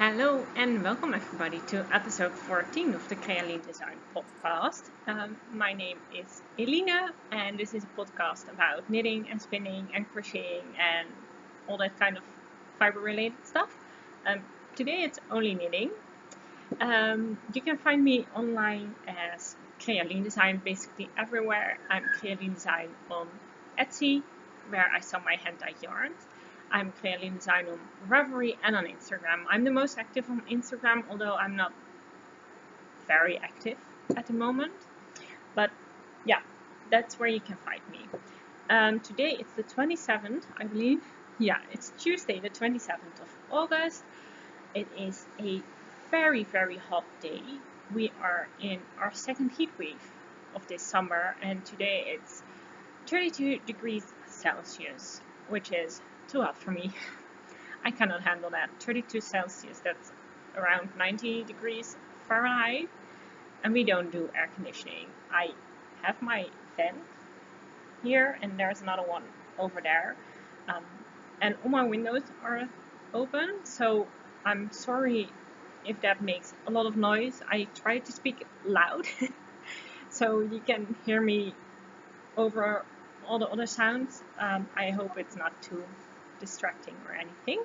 Hello and welcome everybody to episode 14 of the CreaLien Design Podcast. My name is Eline and this is a podcast about knitting and spinning and crocheting and all that kind of fiber related stuff. Today it's only knitting. You can find me online as CreaLien Design basically everywhere. I'm CreaLien Design on Etsy, where I sell my hand-dyed yarns. I'm CreaLien Design on Ravelry and on Instagram. I'm the most active on Instagram, although I'm not very active at the moment. But yeah, that's where you can find me. Today it's the 27th, I believe. Yeah, it's Tuesday, the 27th of August. It is a very, very hot day. We are in our second heat wave of this summer, and today it's 32 degrees Celsius, which is too hot for me. I cannot handle that. 32 Celsius, that's around 90 degrees Fahrenheit, and we don't do air conditioning. I have my vent here, and there's another one over there, and all my windows are open, so I'm sorry if that makes a lot of noise. I try to speak loud, so you can hear me over all the other sounds. I hope it's not too distracting or anything.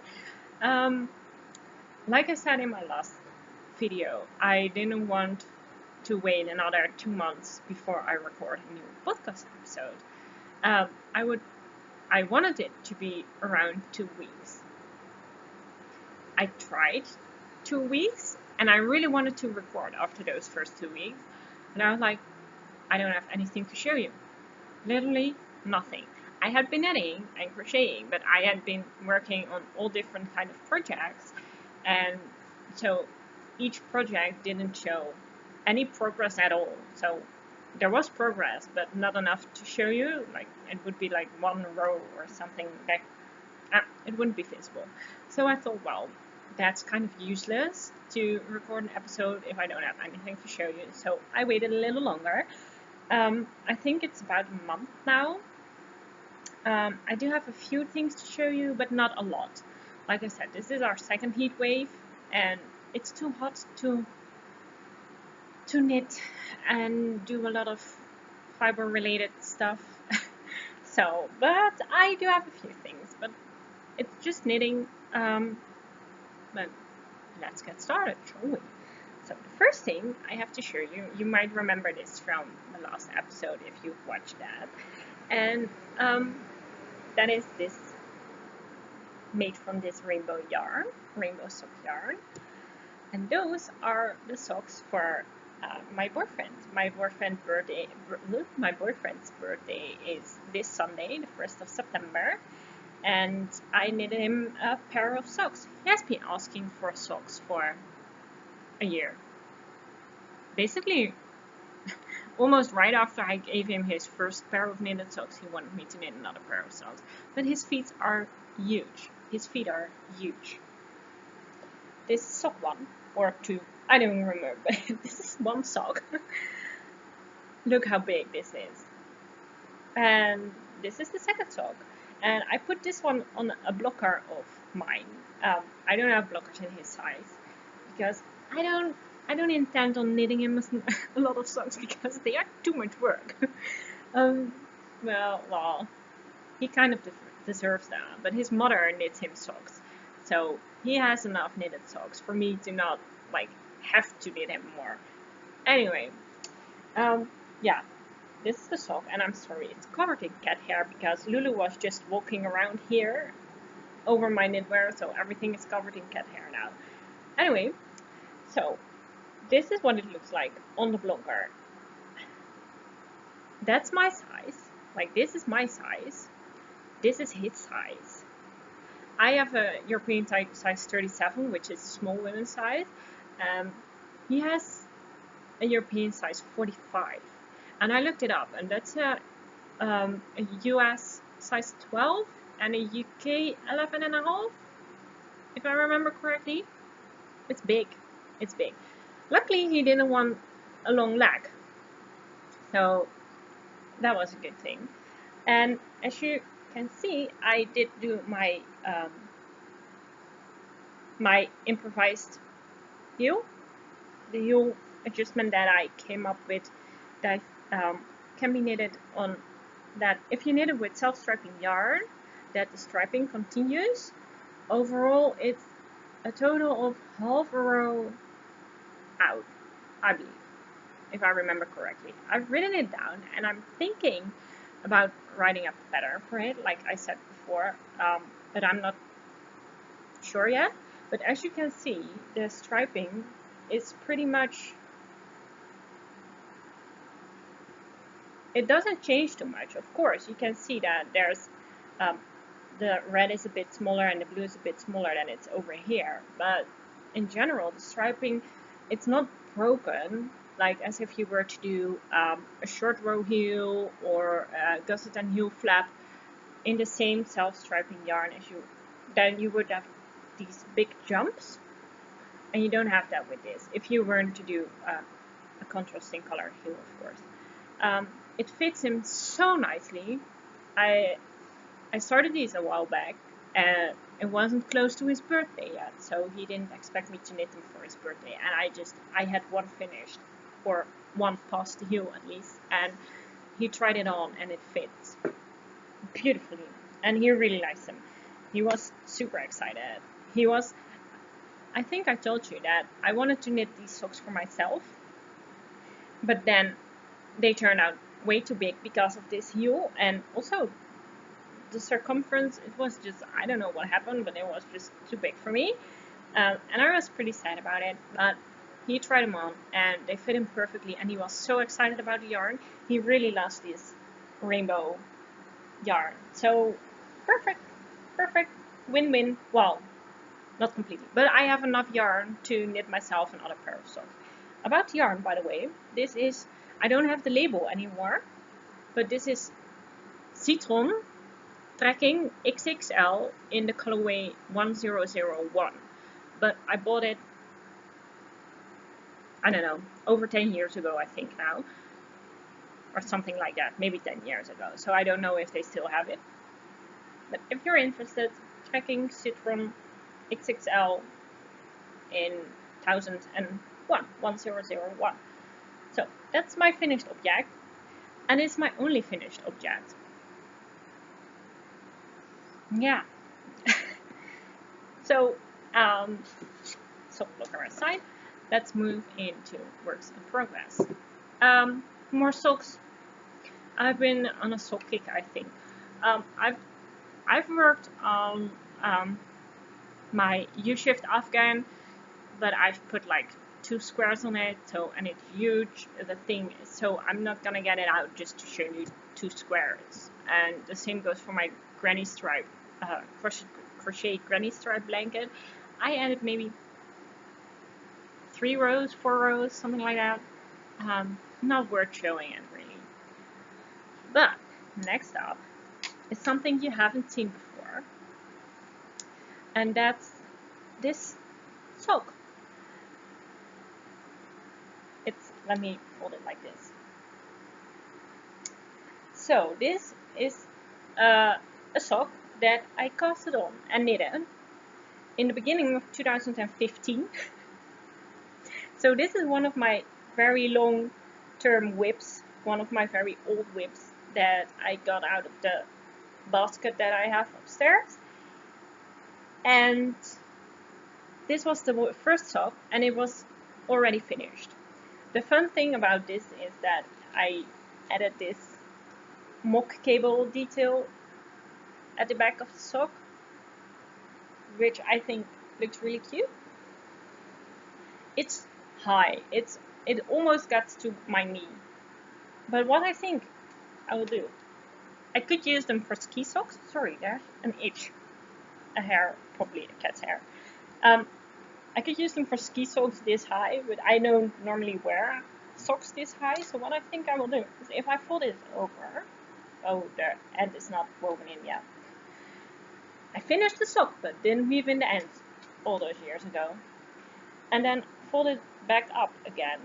Like I said in my last video, I didn't want to wait another 2 months before I record a new podcast episode. I wanted it to be around 2 weeks. I tried 2 weeks and I really wanted to record after those first 2 weeks, and I was like, I don't have anything to show you. Literally nothing. I had been knitting and crocheting, but I had been working on all different kind of projects, and so each project didn't show any progress at all. So there was progress, but not enough to show you. Like it would be like one row or something. Like it wouldn't be visible. So I thought, well, that's kind of useless to record an episode if I don't have anything to show you. So I waited a little longer. I think it's about a month now. I do have a few things to show you, but not a lot. Like I said, this is our second heat wave, and it's too hot to knit and do a lot of fiber related stuff. So, but I do have a few things, but it's just knitting. But let's get started, shall we? So the first thing I have to show you, you might remember this from the last episode if you've watched that, and that is this made from this rainbow sock yarn, and those are the socks for my boyfriend. My boyfriend's birthday is this Sunday, the 1st of September, and I knitted him a pair of socks. He has been asking for socks for a year. Basically, almost right after I gave him his first pair of knitted socks, he wanted me to knit another pair of socks. But his feet are huge. His feet are huge. This sock one, or two, I don't remember, but this is one sock. Look how big this is. And this is the second sock. And I put this one on a blocker of mine. I don't have blockers in his size, because I don't intend on knitting him a lot of socks because they are too much work. Well, he kind of deserves that, but his mother knits him socks, so he has enough knitted socks for me to not have to knit him more. Anyway, yeah, this is the sock, and I'm sorry, it's covered in cat hair because Lulu was just walking around here over my knitwear, so everything is covered in cat hair now. Anyway, so this is what it looks like on the blocker. That's my size. This is my size. This is his size. I have a European size 37, which is a small women's size. He has a European size 45. And I looked it up, and that's a US size 12 and a UK 11.5, if I remember correctly. It's big. It's big. Luckily, he didn't want a long leg, so that was a good thing. And as you can see, I did do my my improvised heel, the heel adjustment that I came up with, that can be knitted on, that if you knit it with self-striping yarn, that the striping continues. Overall, it's a total of half a row out, I believe, if I remember correctly. I've written it down, and I'm thinking about writing a pattern for it, like I said before, but I'm not sure yet. But as you can see, the striping is pretty much, it doesn't change too much. Of course, you can see that there's the red is a bit smaller and the blue is a bit smaller than it's over here, but in general the striping, it's not broken, like as if you were to do a short row heel or a gusset and heel flap in the same self-striping yarn as then you would have these big jumps, and you don't have that with this if you weren't to do a contrasting color heel, of course. It fits him so nicely. I started these a while back, and it wasn't close to his birthday yet, so he didn't expect me to knit them for his birthday, and I had one finished, or one past the heel at least, and he tried it on and it fits beautifully, and he really likes them. He was super excited. I think I told you that I wanted to knit these socks for myself, but then they turned out way too big because of this heel, and also the circumference, it was just, I don't know what happened, but it was just too big for me, and I was pretty sad about it. But he tried them on and they fit him perfectly, and he was so excited about the yarn. He really loves this rainbow yarn, so perfect win-win. Well, not completely, but I have enough yarn to knit myself another pair of socks. About the yarn, by the way, this is, I don't have the label anymore, but this is Zitron Trekking XXL in the colorway 1001. But I bought it, I don't know, over 10 years ago, I think now, or something like that, maybe 10 years ago. So I don't know if they still have it. But if you're interested, Trekking Zitron XXL in 1001. So that's my finished object, and it's my only finished object. Yeah. So, soft blocker aside, let's move into works in progress. More socks. I've been on a sock kick, I think. I've worked on my U-shift Afghan, but I've put like 2 squares on it, and it's huge, the thing, so I'm not gonna get it out just to show you 2 squares. And the same goes for my granny stripe, crochet granny stripe blanket. I added maybe 3 rows, 4 rows, something like that. Not worth showing it really. But next up is something you haven't seen before, and that's this sock. Let me fold it like this. So this is a sock that I casted on and knitted in the beginning of 2015. So this is one of my very long-term whips, one of my very old whips that I got out of the basket that I have upstairs. And this was the first sock, and it was already finished. The fun thing about this is that I added this mock cable detail at the back of the sock, which I think looks really cute. It's high, it almost gets to my knee. But what I think I will do, I could use them for ski socks. Sorry, there's an itch, a hair, probably a cat's hair. I could use them for ski socks this high, but I don't normally wear socks this high. So what I think I will do is, if I fold it over, oh, the end is not woven in yet. I finished the sock, but didn't weave in the end all those years ago. And then fold it back up again.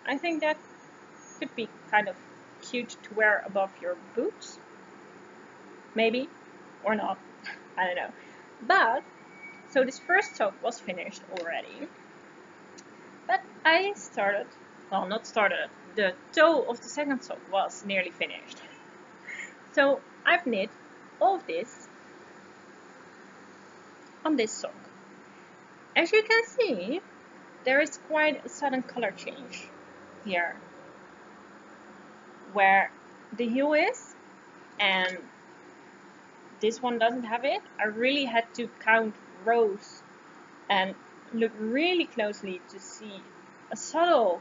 I think that could be kind of cute to wear above your boots. Maybe, or not, I don't know. But So this first sock was finished already, but I started, well, not started, the toe of the second sock was nearly finished. So I've knit all of this on this sock. As you can see, there is quite a sudden color change here, where the heel is, and this one doesn't have it. I really had to count rows and look really closely to see a subtle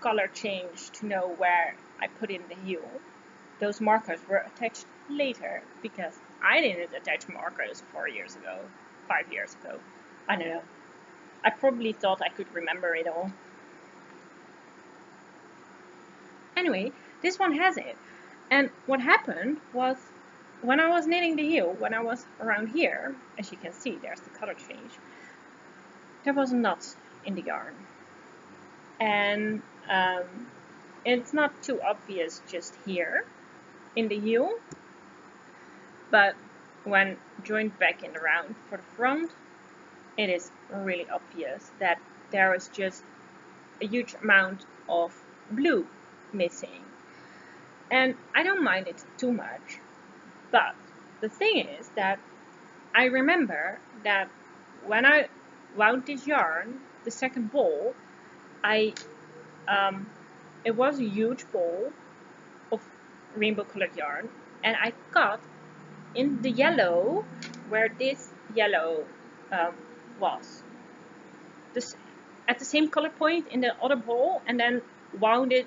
color change to know where I put in the heel. Those markers were attached later because I didn't attach markers 4 years ago, 5 years ago. I don't know. I probably thought I could remember it all. Anyway, this one has it. And what happened was, when I was knitting the heel, when I was around here, as you can see, there's the color change, there was a knot in the yarn. And it's not too obvious just here in the heel, but when joined back in the round for the front, it is really obvious that there is just a huge amount of blue missing. And I don't mind it too much, but the thing is that I remember that when I wound this yarn, the second ball, it was a huge ball of rainbow colored yarn, and I cut in the yellow where this yellow was. This, at the same color point in the other ball, and then wound it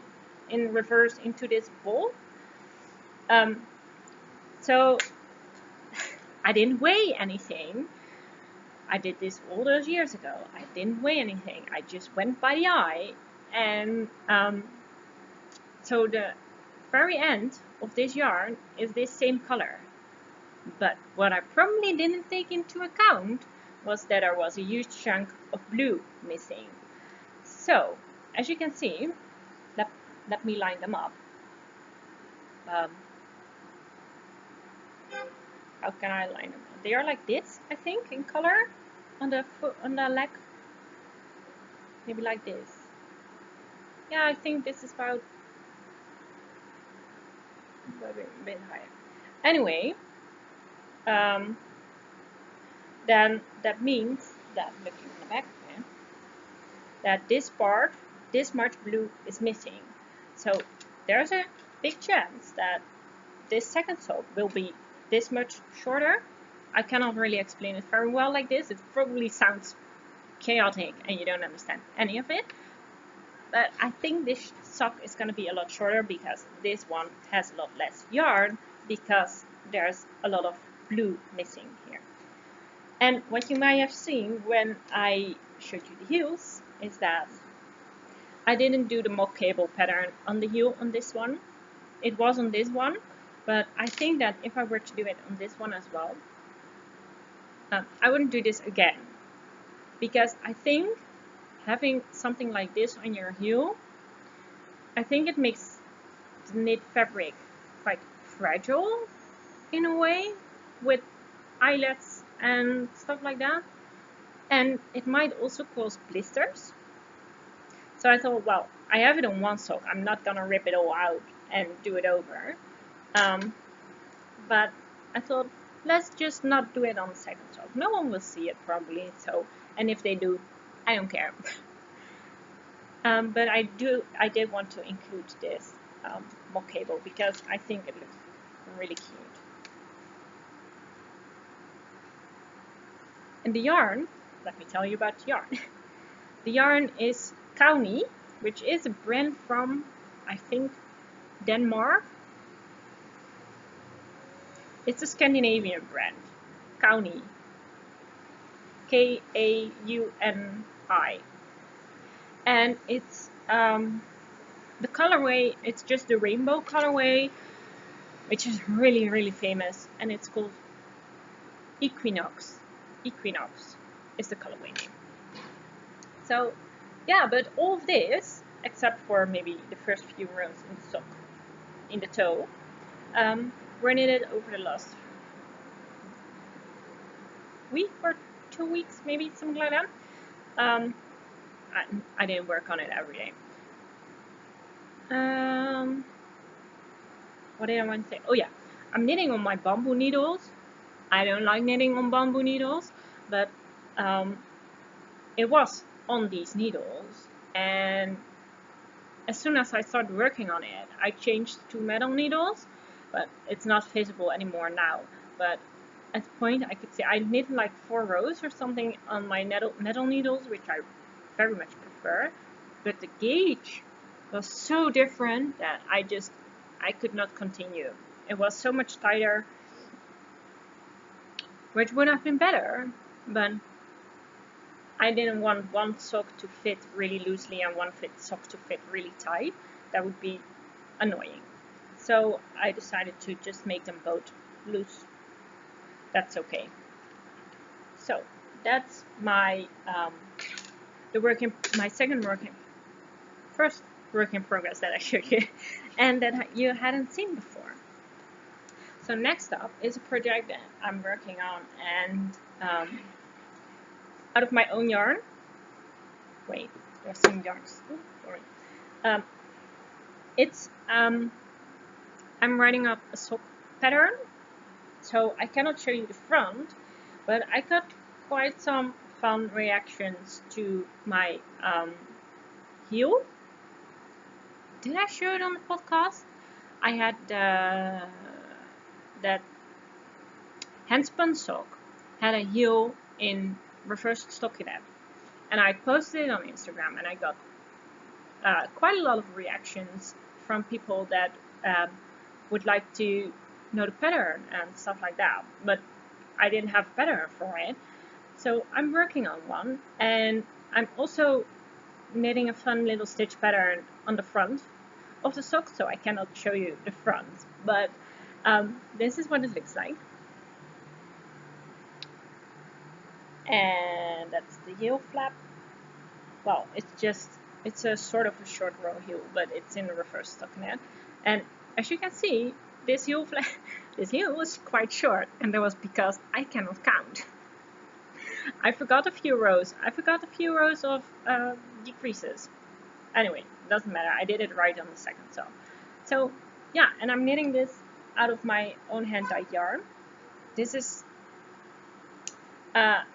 in reverse into this ball. So I didn't weigh anything. I did this all those years ago. I didn't weigh anything. I just went by the eye, and so the very end of this yarn is this same color. But what I probably didn't take into account was that there was a huge chunk of blue missing. So, as you can see, let me line them up. How can I line them up? They are like this, I think, in color on the foot, on the leg. Maybe like this. Yeah, I think this is about a bit higher. Anyway, then that means that, looking on the back again, that this part, this much blue is missing. So there's a big chance that this second sock will be this much shorter. I cannot really explain it very well like this. It probably sounds chaotic and you don't understand any of it. But I think this sock is going to be a lot shorter because this one has a lot less yarn, because there's a lot of blue missing here. And what you might have seen when I showed you the heels is that I didn't do the mock cable pattern on the heel on this one. It was on this one, but I think that if I were to do it on this one as well, I wouldn't do this again, because I think having something like this on your heel, I think it makes the knit fabric quite fragile in a way, with eyelets and stuff like that, and it might also cause blisters. So I thought, well, I have it on one sock, I'm not gonna rip it all out and do it over, but I thought, let's just not do it on the second sock. No one will see it probably, so, and if they do, I don't care. But I did want to include this mock cable because I think it looks really cute. And the yarn, let me tell you about the yarn. The yarn is Kauni, which is a brand from, I think, Denmark. It's a Scandinavian brand, Kauni, Kauni. And it's the colorway, it's just the rainbow colorway, which is really, really famous, and it's called Equinox. Equinox is the colorway name. So, yeah, but all of this, except for maybe the first few rows in the sock, in the toe, were knitted over the last week or 2 weeks, maybe something like that. I didn't work on it every day. What did I want to say? Oh yeah, I'm knitting on my bamboo needles. I don't like knitting on bamboo needles, but it was on these needles, and as soon as I started working on it, I changed to metal needles, but it's not visible anymore now. But at the point I could see I knit like 4 rows or something on my metal needles, which I very much prefer, but the gauge was so different that I could not continue. It was so much tighter, which would have been better, but I didn't want one sock to fit really loosely and one sock to fit really tight. That would be annoying. So I decided to just make them both loose. That's okay. So that's my first work in progress that I showed you, and that you hadn't seen before. So next up is a project that I'm working on, and out of my own yarn. Wait, there's some yarns. Sorry. I'm writing up a sock pattern, so I cannot show you the front, but I got quite some fun reactions to my heel. Did I show it on the podcast? I had that handspun sock had a heel in reverse stockinette, and I posted it on Instagram, and I got quite a lot of reactions from people that would like to know the pattern and stuff like that, but I didn't have a pattern for it, so I'm working on one, and I'm also knitting a fun little stitch pattern on the front of the sock, so I cannot show you the front, but this is what it looks like. And that's the heel flap. Well, it's a sort of a short row heel, but it's in the reverse stockinette. And as you can see, this heel was quite short, and that was because I cannot count. I forgot a few rows. I forgot a few rows of decreases. Anyway, doesn't matter. I did it right on the second sew. So yeah, and I'm knitting this out of my own hand-dyed yarn. This is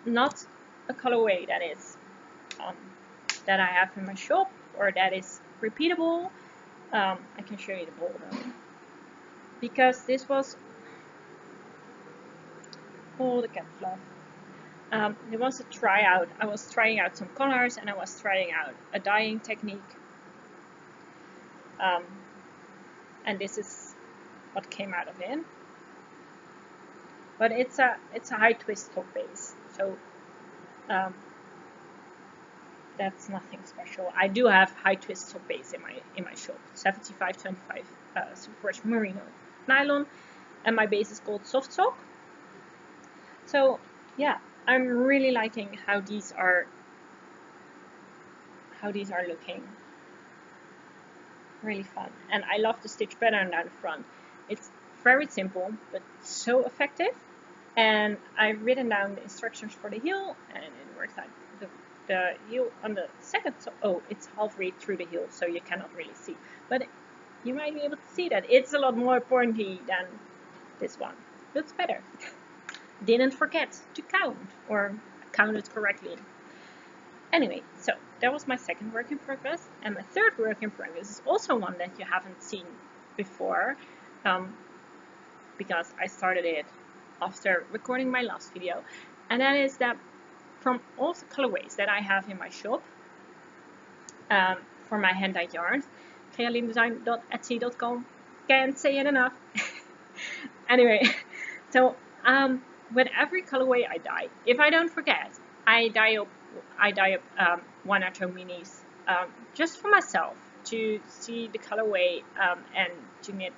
not a colorway that is that I have in my shop or that is repeatable. I can show you the bowl though, because this was the cat fluff. It was a tryout. I was trying out some colors, and I was trying out a dyeing technique. And this is what came out of it. But it's a high twist top base, so that's nothing special. I do have high twist top base in my shop, 75-25 Superwash merino nylon, and my base is called soft sock. So yeah, I'm really liking how these are looking. Really fun, and I love the stitch pattern down the front. It's very simple but so effective, and I've written down the instructions for the heel, and it works out. The heel on the second, it's halfway through the heel, so you cannot really see, but you might be able to see that it's a lot more pointy than this one. Looks better. Didn't forget to count, or count it correctly. Anyway, so that was my second work in progress, and my third work in progress is also one that you haven't seen before, because I started it after recording my last video, and that is that from all the colorways that I have in my shop for my hand-dyed yarns, CreaLienDesign.etsy.com, can't say it enough. Anyway, so with every colorway I dye, if I don't forget, I dye up 1 or 2 minis just for myself to see the colorway and to knit,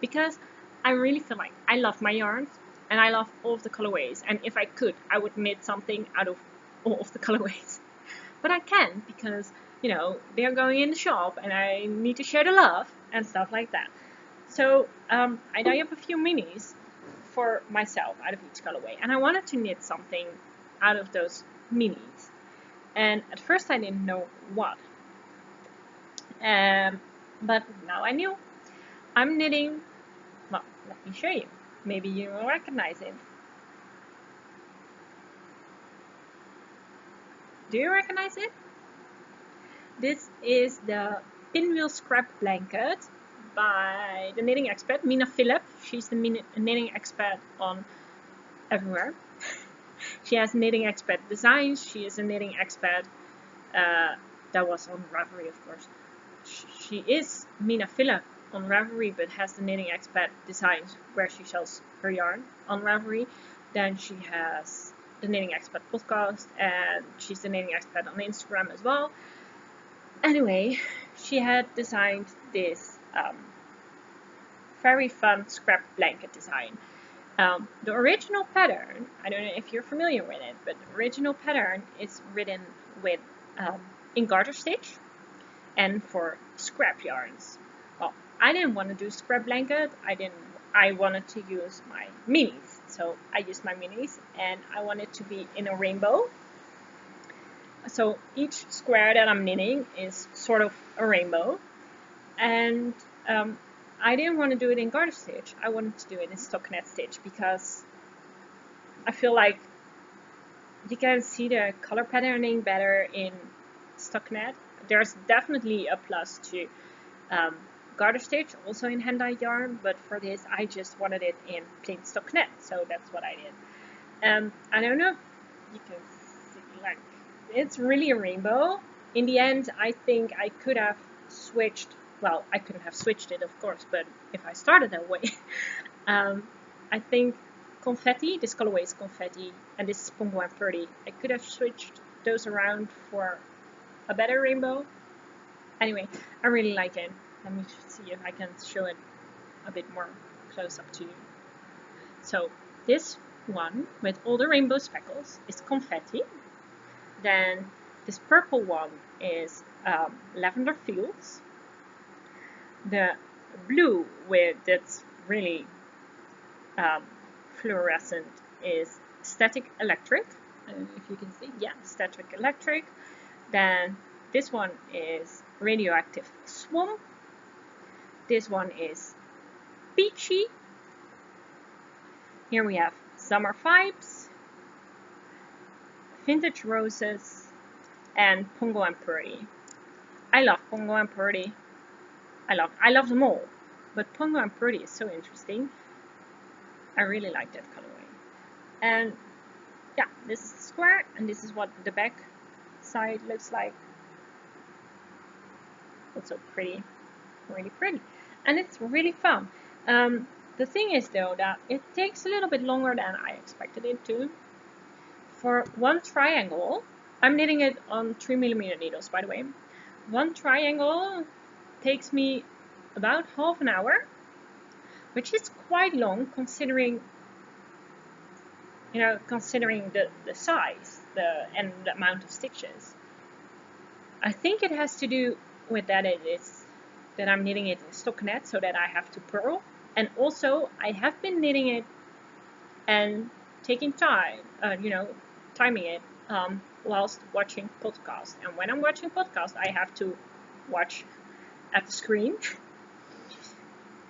because I really feel like I love my yarns and I love all of the colorways, and if I could, I would knit something out of all of the colorways, but I can't because, you know, they're going in the shop and I need to share the love and stuff like that. So I dye up a few minis for myself out of each colorway, and I wanted to knit something out of those minis. And at first I didn't know what. But now I knew. I'm knitting, well, let me show you. Maybe you will recognize it. Do you recognize it? This is the pinwheel scrap blanket by the Knitting Expat, Mina Phillip. She's the Knitting Expat on everywhere. She has Knitting Expat designs. She is a Knitting Expat that was on Ravelry, of course. She is Mina Phillip on Ravelry, but has the Knitting Expat designs where she sells her yarn on Ravelry. Then she has the Knitting Expat podcast, and she's the Knitting Expat on Instagram as well. Anyway, she had designed this very fun scrap blanket design. The original pattern, I don't know if you're familiar with it, but the original pattern is written with in garter stitch and for scrap yarns. Well, I didn't want to do scrap blanket. I wanted to use my minis. So I used my minis, and I wanted to be in a rainbow. So each square that I'm knitting is sort of a rainbow. And I didn't want to do it in garter stitch. I wanted to do it in stockinette stitch because I feel like you can see the color patterning better in stockinette. There's definitely a plus to garter stitch, also in hand-dyed yarn, but for this I just wanted it in plain stockinette, so that's what I did. I don't know if you can see, like, it's really a rainbow. In the end, I think I could have switched. Well, I couldn't have switched it, of course, but if I started that way, I think confetti, this colorway is confetti, and this is Pongo and Purdy. I could have switched those around for a better rainbow. Anyway, I really like it. Let me see if I can show it a bit more close up to you. So this one with all the rainbow speckles is confetti. Then this purple one is lavender fields. The blue with that's really fluorescent is static electric. I don't know if you can see. Yeah, static electric. Then this one is radioactive swamp. This one is peachy. Here we have summer vibes, vintage roses, and Pongo and Purdy. I love Pongo and Purdy. I love them all, but Pongo and Purdy is so interesting. I really like that colorway. And yeah, this is the square, and this is what the back side looks like. Also pretty, really pretty, and it's really fun. The thing is though that it takes a little bit longer than I expected it to. For one triangle, I'm knitting it on 3mm needles, by the way. One triangle takes me about half an hour, which is quite long considering, considering the size, and the amount of stitches. I think it has to do with that I'm knitting it in stockinette, so that I have to purl, and also I have been knitting it and taking time, timing it whilst watching podcasts. And when I'm watching podcasts, I have to watch at the screen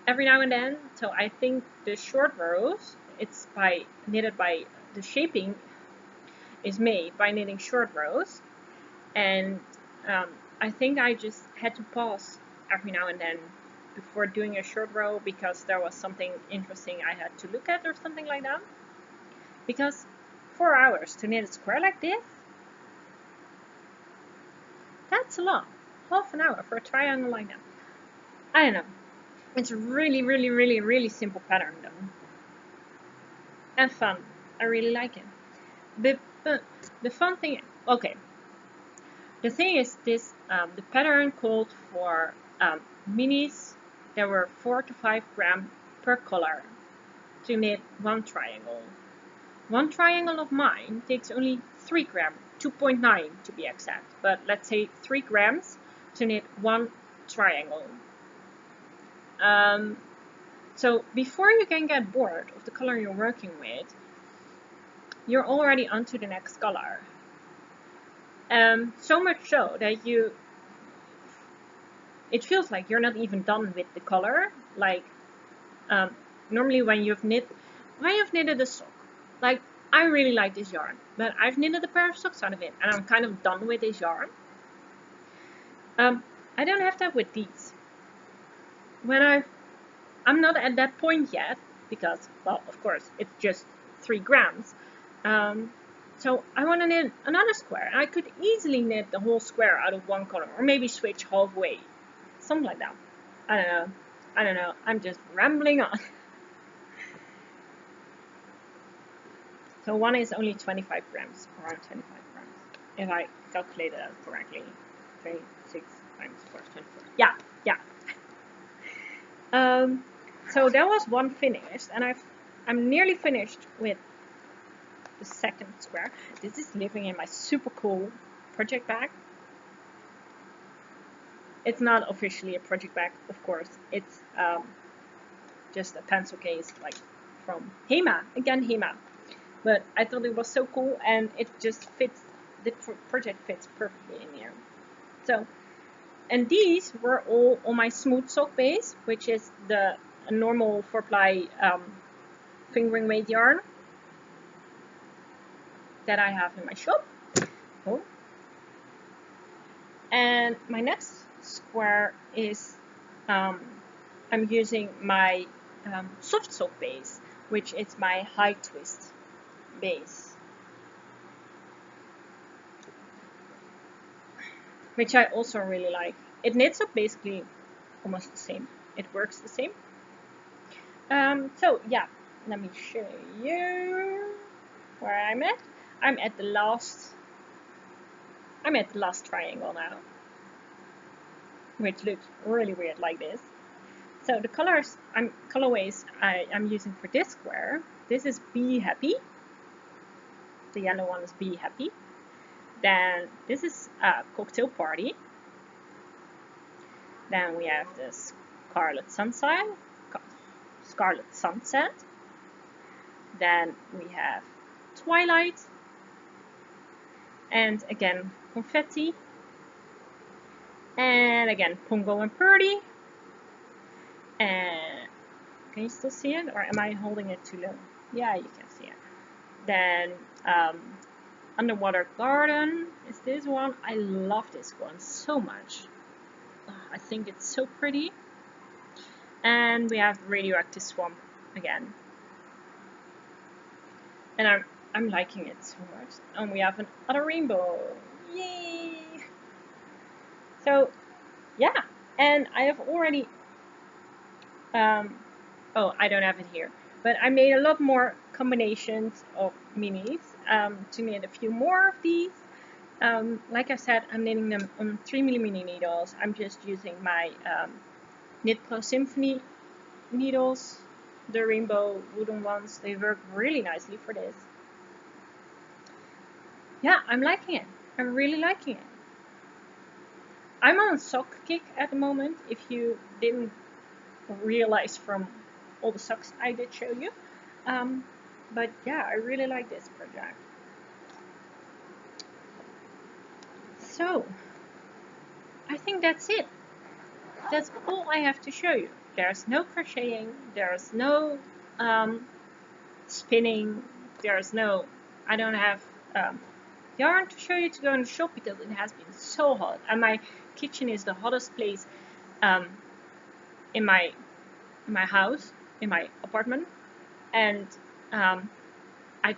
every now and then. So I think the short rows, it's knitted by the shaping is made by knitting short rows, and I think I just had to pause every now and then before doing a short row because there was something interesting I had to look at or something like that. Because 4 hours to knit a square like this, that's a lot. Half an hour for a triangle like that. I don't know. It's a really, really, really, really simple pattern though. And fun. I really like it. But the fun thing, okay. The thing is this, the pattern called for minis. There were 4 to 5 grams per color to knit one triangle. One triangle of mine takes only 3 grams, 2.9 to be exact, but let's say 3 grams to knit one triangle. So before you can get bored of the color you're working with, you're already onto the next color. So much so that it feels like you're not even done with the color. Like normally when you've knitted a sock, like I really like this yarn, but I've knitted a pair of socks out of it and I'm kind of done with this yarn. I don't have that with these. I'm not at that point yet because, well, of course, it's just 3 grams. So I want to knit another square. I could easily knit the whole square out of one color, or maybe switch halfway, something like that. I don't know. I'm just rambling on. So one is only 25 grams, around 25 grams, if I calculated that correctly. 26 times 4, 24. Yeah. So that was one finished, and I'm nearly finished with the second square. This is living in my super cool project bag. It's not officially a project bag, of course. It's just a pencil case, like from Hema. Again, Hema. But I thought it was so cool, and it just fits. The project fits perfectly in here. So, and these were all on my smooth sock base, which is the normal 4-ply fingering weight yarn that I have in my shop. Oh. And my next square is I'm using my soft sock base, which is my high twist base, which I also really like. It knits up basically almost the same. It works the same. So yeah, let me show you where I'm at. I'm at the last triangle now, which looks really weird like this. So the colorways I'm using for this square. This is Be Happy. The yellow one is Be Happy. Then this is Cocktail Party. Then we have the Scarlet Sunset. Then we have Twilight. And again, Confetti. And again, Pongo and Purdy. And can you still see it? Or am I holding it too low? Yeah, you can see it. Then Underwater Garden is this one. I love this one so much. I think it's so pretty. And we have Radioactive Swamp again. And I'm liking it so much. And we have another rainbow. Yay! So yeah, and I have already oh, I don't have it here, but I made a lot more combinations of minis to knit a few more of these. Like I said, I'm knitting them on 3mm needles. I'm just using my Knit Pro Symphony needles, the rainbow wooden ones. They work really nicely for this. Yeah, I'm liking it. I'm really liking it. I'm on a sock kick at the moment, if you didn't realize from all the socks I did show you. But yeah, I really like this project. So, I think that's it. That's all I have to show you. There's no crocheting, there's no spinning, I don't have yarn to show you to go in the shop because it has been so hot. And my kitchen is the hottest place in my house, in my apartment. And I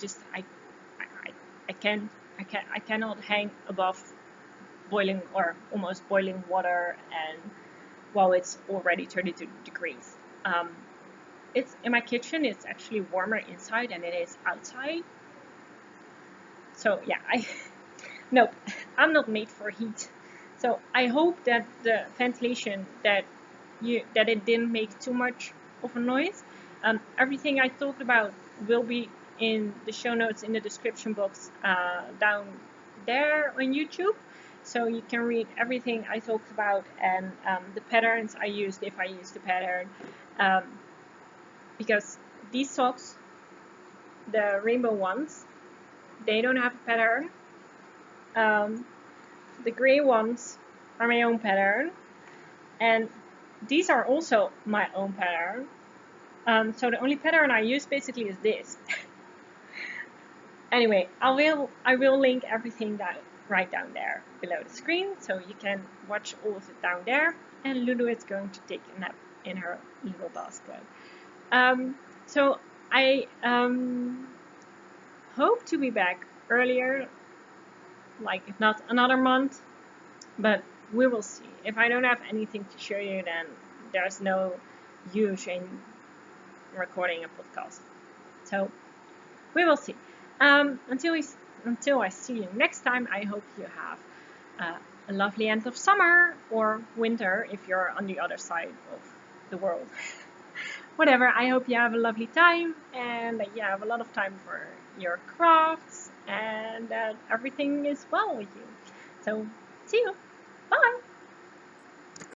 cannot hang above boiling or almost boiling water, and while it's already 32 degrees. It's in my kitchen. It's actually warmer inside than it is outside. So yeah, nope, I'm not made for heat. So I hope that the ventilation that it didn't make too much of a noise. Everything I talked about will be in the show notes in the description box down there on YouTube. So you can read everything I talked about and the patterns I used if I used the pattern. Because these socks, the rainbow ones, they don't have a pattern. The grey ones are my own pattern, and these are also my own pattern. So the only pattern I use basically is this. Anyway, I will link everything right down there below the screen, so you can watch all of it down there. And Lulu is going to take a nap in her little basket. So I hope to be back earlier, like if not another month, but we will see. If I don't have anything to show you, then there's no use in recording a podcast. So we will see. Until I see you next time, I hope you have a lovely end of summer or winter if you're on the other side of the world. Whatever, I hope you have a lovely time and that you have a lot of time for your crafts and that everything is well with you. So, see you!